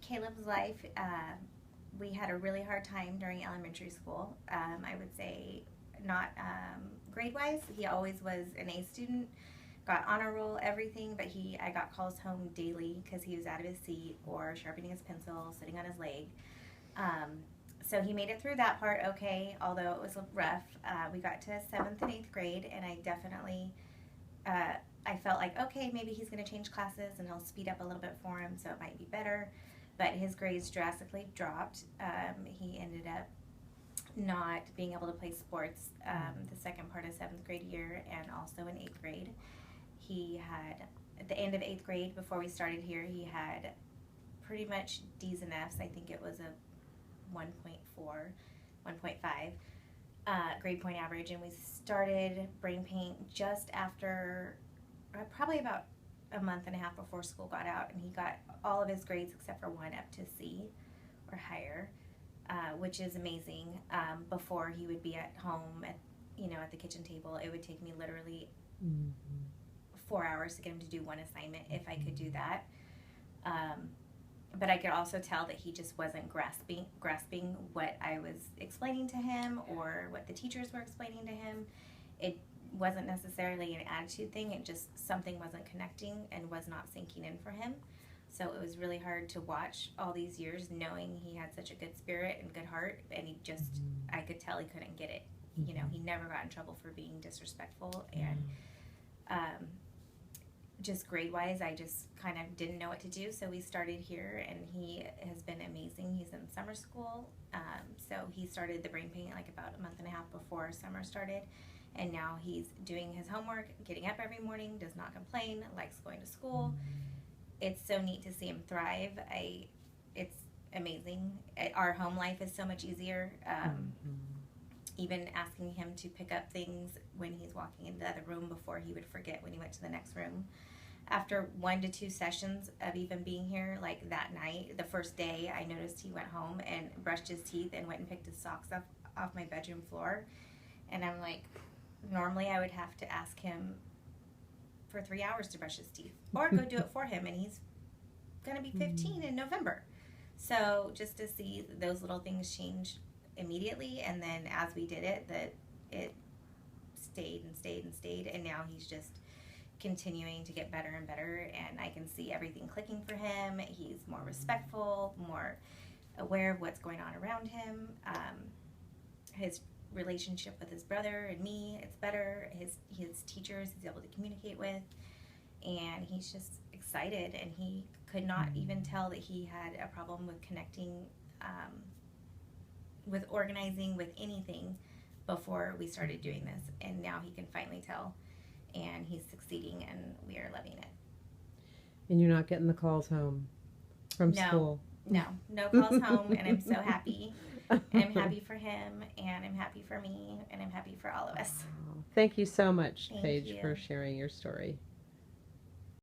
Caleb's life, we had a really hard time during elementary school. I would say not grade-wise. He always was an A student, got honor roll, everything, but I got calls home daily because he was out of his seat or sharpening his pencil, sitting on his leg. So he made it through that part okay, although it was rough. We got to 7th and 8th grade, and I definitely, I felt like, okay, maybe he's going to change classes and he'll speed up a little bit for him, so it might be better. But his grades drastically dropped. He ended up not being able to play sports the second part of 7th grade year and also in 8th grade. He had, at the end of 8th grade, before we started here, he had pretty much D's and F's. I think it was a 1.4, 1.5 grade point average, and we started brain paint just after, probably about a month and a half before school got out, and he got all of his grades except for one up to C or higher, which is amazing. Before he would be at home at the kitchen table, it would take me literally 4 hours to get him to do one assignment if I could do that. But I could also tell that he just wasn't grasping what I was explaining to him or what the teachers were explaining to him. It wasn't necessarily an attitude thing. It just, something wasn't connecting and was not sinking in for him. So it was really hard to watch all these years knowing he had such a good spirit and good heart, and he just, I could tell he couldn't get it. He never got in trouble for being disrespectful, and just grade-wise, I just kind of didn't know what to do, so we started here, and he has been amazing. He's in summer school, so he started the brain paint like about a month and a half before summer started, and now he's doing his homework, getting up every morning, does not complain, likes going to school. It's so neat to see him thrive. It's amazing. Our home life is so much easier. Even asking him to pick up things when he's walking into the other room before he would forget when he went to the next room. After 1 to 2 sessions of even being here, like that night, the first day, I noticed he went home and brushed his teeth and went and picked his socks off my bedroom floor. And I'm like, normally I would have to ask him for 3 hours to brush his teeth or go do it for him, and he's going to be 15 in November. So just to see those little things change immediately, and then as we did it, that it stayed and stayed and stayed, and now he's just continuing to get better and better, and I can see everything clicking for him. He's more respectful, more aware of what's going on around him. His relationship with his brother and me, it's better. His teachers he's able to communicate with, and he's just excited, and he could not even tell that he had a problem with connecting, with organizing, with anything before we started doing this, and now he can finally tell, and he's succeeding, and we are loving it. And you're not getting the calls home from school? No calls home, and I'm so happy. And I'm happy for him, and I'm happy for me, and I'm happy for all of us. Thank you so much, Thank Paige, you. for sharing your story.